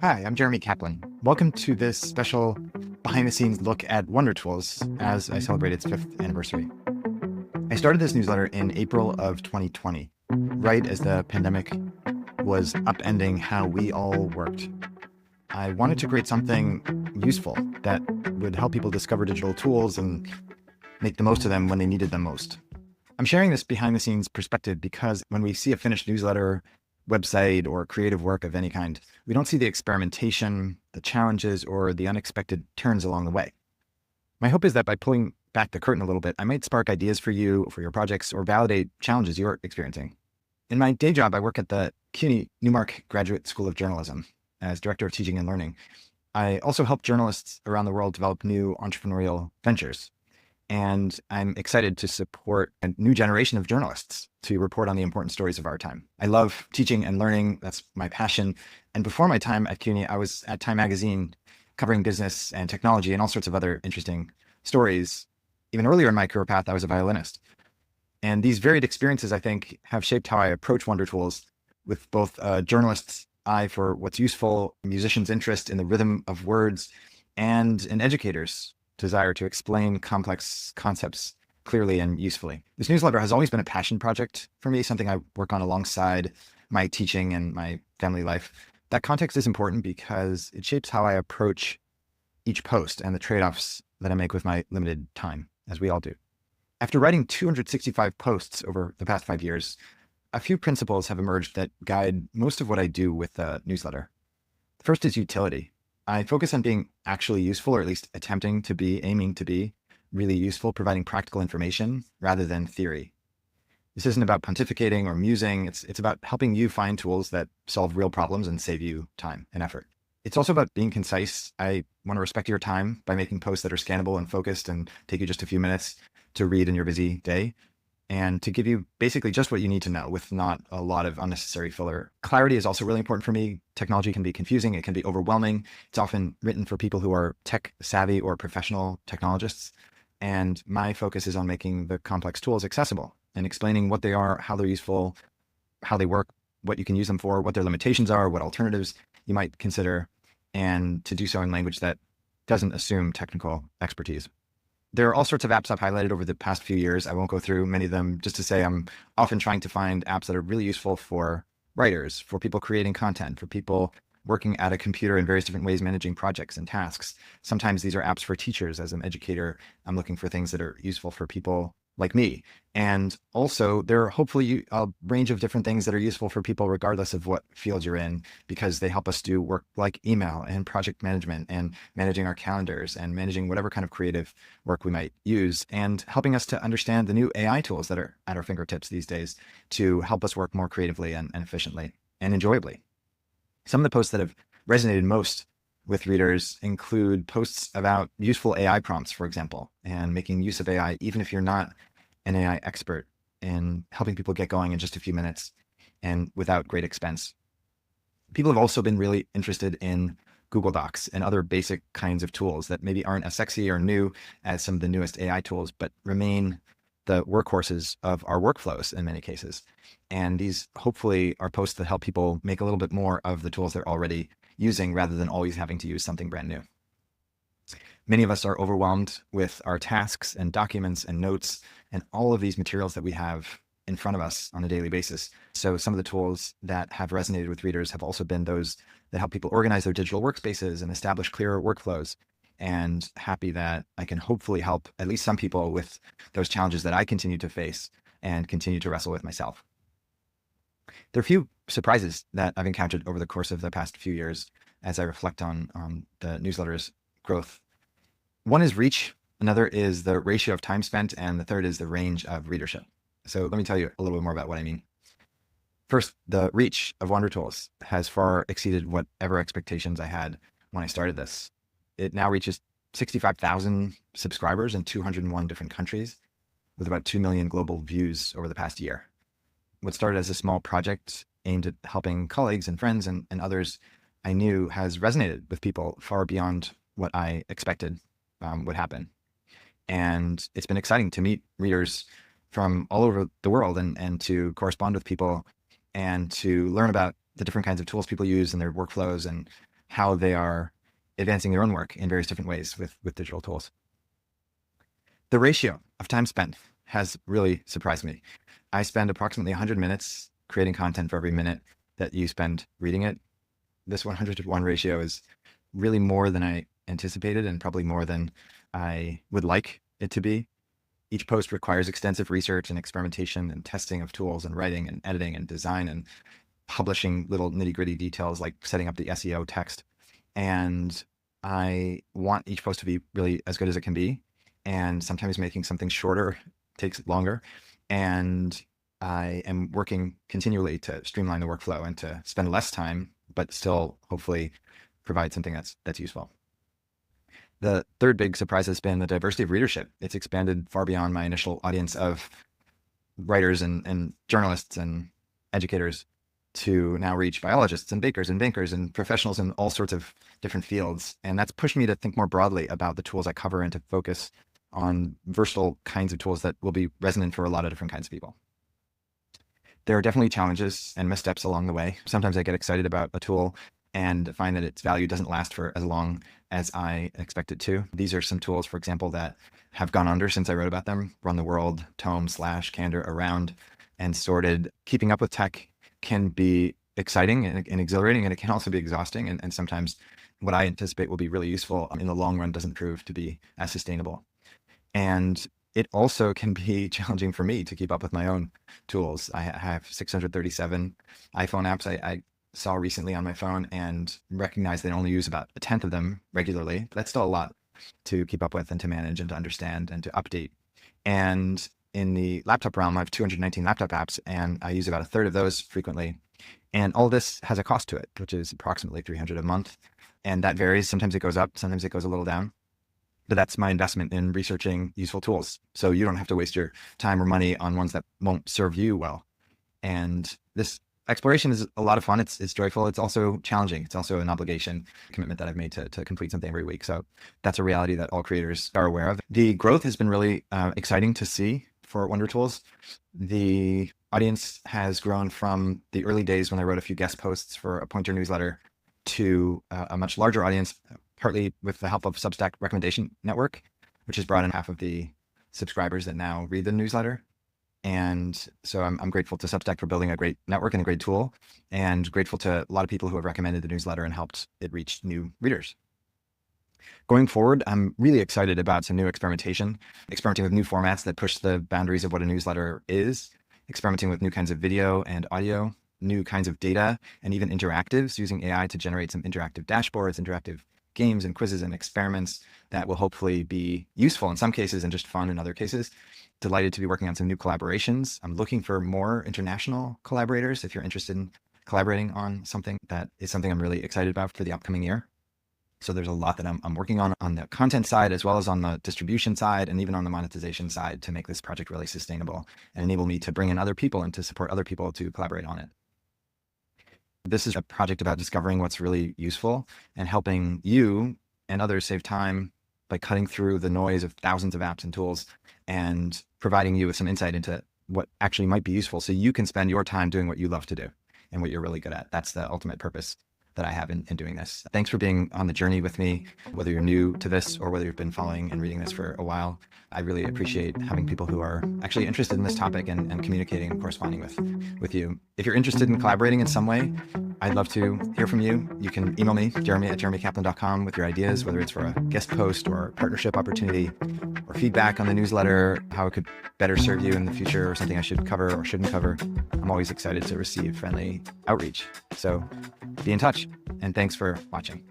Hi, I'm Jeremy Kaplan. Welcome to this special behind the scenes look at Wonder Tools as I celebrate its fifth anniversary. I started this newsletter in April of 2020, right as the pandemic was upending how we all worked. I wanted to create something useful that would help people discover digital tools and make the most of them when they needed them most. I'm sharing this behind the scenes perspective because when we see a finished newsletter, website, or creative work of any kind, we don't see the experimentation, the challenges, or the unexpected turns along the way. My hope is that by pulling back the curtain a little bit, I might spark ideas for you, for your projects, or validate challenges you're experiencing. In my day job, I work at the CUNY Newmark Graduate School of Journalism as Director of Teaching and Learning. I also help journalists around the world develop new entrepreneurial ventures. And I'm excited to support a new generation of journalists to report on the important stories of our time. I love teaching and learning. That's my passion. And before my time at CUNY, I was at Time Magazine covering business and technology and all sorts of other interesting stories. Even earlier in my career path, I was a violinist. And these varied experiences, I think, have shaped how I approach Wonder Tools with both a journalist's eye for what's useful, a musician's interest in the rhythm of words, and an educator's desire to explain complex concepts clearly and usefully. This newsletter has always been a passion project for me, something I work on alongside my teaching and my family life. That context is important because it shapes how I approach each post and the trade-offs that I make with my limited time, as we all do. After writing 265 posts over the past 5 years, a few principles have emerged that guide most of what I do with the newsletter. The first is utility. I focus on being actually useful, or at least aiming to be really useful, providing practical information rather than theory. This isn't about pontificating or musing. It's about helping you find tools that solve real problems and save you time and effort. It's also about being concise. I want to respect your time by making posts that are scannable and focused and take you just a few minutes to read in your busy day, and to give you basically just what you need to know with not a lot of unnecessary filler. Clarity is also really important for me. Technology can be confusing. It can be overwhelming. It's often written for people who are tech savvy or professional technologists. And my focus is on making the complex tools accessible and explaining what they are, how they're useful, how they work, what you can use them for, what their limitations are, what alternatives you might consider, and to do so in language that doesn't assume technical expertise. There are all sorts of apps I've highlighted over the past few years. I won't go through many of them, just to say I'm often trying to find apps that are really useful for writers, for people creating content, for people working at a computer in various different ways, managing projects and tasks. Sometimes these are apps for teachers. As an educator, I'm looking for things that are useful for people like me. And also there are hopefully a range of different things that are useful for people regardless of what field you're in, because they help us do work like email and project management and managing our calendars and managing whatever kind of creative work we might use, and helping us to understand the new AI tools that are at our fingertips these days to help us work more creatively and efficiently and enjoyably. Some of the posts that have resonated most with readers include posts about useful AI prompts, for example, and making use of AI, even if you're not an AI expert, in helping people get going in just a few minutes and without great expense. People have also been really interested in Google Docs and other basic kinds of tools that maybe aren't as sexy or new as some of the newest AI tools, but remain the workhorses of our workflows in many cases. And these hopefully are posts that help people make a little bit more of the tools they're already using rather than always having to use something brand new. Many of us are overwhelmed with our tasks and documents and notes and all of these materials that we have in front of us on a daily basis. So some of the tools that have resonated with readers have also been those that help people organize their digital workspaces and establish clearer workflows. And happy that I can hopefully help at least some people with those challenges that I continue to face and continue to wrestle with myself. There are a few surprises that I've encountered over the course of the past few years as I reflect on the newsletter's growth. One is reach, another is the ratio of time spent, and the third is the range of readership. So let me tell you a little bit more about what I mean. First, the reach of Wonder Tools has far exceeded whatever expectations I had when I started this. It now reaches 65,000 subscribers in 201 different countries, with about 2 million global views over the past year. What started as a small project aimed at helping colleagues and friends and others I knew has resonated with people far beyond what I expected would happen. And it's been exciting to meet readers from all over the world and to correspond with people and to learn about the different kinds of tools people use in their workflows and how they are advancing their own work in various different ways with digital tools. The ratio of time spent has really surprised me. I spend approximately 100 minutes creating content for every minute that you spend reading it. This 100-to-1 ratio is really more than I anticipated, and probably more than I would like it to be. Each post requires extensive research and experimentation and testing of tools and writing and editing and design and publishing little nitty-gritty details like setting up the SEO text. And I want each post to be really as good as it can be. And sometimes making something shorter takes longer. And I am working continually to streamline the workflow and to spend less time, but still hopefully provide something that's useful. The third big surprise has been the diversity of readership. It's expanded far beyond my initial audience of writers and journalists and educators to now reach biologists and bakers and bankers and professionals in all sorts of different fields. And that's pushed me to think more broadly about the tools I cover and to focus on versatile kinds of tools that will be resonant for a lot of different kinds of people. There are definitely challenges and missteps along the way. Sometimes I get excited about a tool and find that its value doesn't last for as long as I expect it to. These are some tools, for example, that have gone under since I wrote about them: Run the World, Tome, Slash, Candor, Around, and Sorted. Keeping up with tech can be exciting and exhilarating, and it can also be exhausting. And sometimes what I anticipate will be really useful in the long run doesn't prove to be as sustainable. And it also can be challenging for me to keep up with my own tools. I have 637 iPhone apps I saw recently on my phone, and recognized that I only use about a tenth of them regularly. But that's still a lot to keep up with and to manage and to understand and to update. And in the laptop realm, I have 219 laptop apps, and I use about a third of those frequently. And all this has a cost to it, which is approximately $300 a month. And that varies. Sometimes it goes up, sometimes it goes a little down. But that's my investment in researching useful tools. So you don't have to waste your time or money on ones that won't serve you well. And this exploration is a lot of fun. It's joyful. It's also challenging. It's also an obligation, commitment that I've made to complete something every week. So that's a reality that all creators are aware of. The growth has been really exciting to see for Wonder Tools. The audience has grown from the early days when I wrote a few guest posts for a Pointer newsletter to a much larger audience, partly with the help of Substack Recommendation Network, which has brought in half of the subscribers that now read the newsletter. And so I'm grateful to Substack for building a great network and a great tool, and grateful to a lot of people who have recommended the newsletter and helped it reach new readers. Going forward, I'm really excited about some new experimenting with new formats that push the boundaries of what a newsletter is, experimenting with new kinds of video and audio, new kinds of data, and even interactives, using AI to generate some interactive dashboards, interactive games and quizzes and experiments that will hopefully be useful in some cases and just fun in other cases. Delighted to be working on some new collaborations. I'm looking for more international collaborators. If you're interested in collaborating on something, that is something I'm really excited about for the upcoming year. So there's a lot that I'm working on the content side, as well as on the distribution side, and even on the monetization side, to make this project really sustainable and enable me to bring in other people and to support other people to collaborate on it. This is a project about discovering what's really useful and helping you and others save time by cutting through the noise of thousands of apps and tools and providing you with some insight into what actually might be useful so you can spend your time doing what you love to do and what you're really good at. That's the ultimate purpose that I have in doing this. Thanks for being on the journey with me, whether you're new to this or whether you've been following and reading this for a while. I really appreciate having people who are actually interested in this topic and communicating and corresponding with you. If you're interested in collaborating in some way, I'd love to hear from you. You can email me, jeremy@jeremykaplan.com, with your ideas, whether it's for a guest post or a partnership opportunity or feedback on the newsletter, how it could better serve you in the future, or something I should cover or shouldn't cover. I'm always excited to receive friendly outreach. So be in touch, and thanks for watching.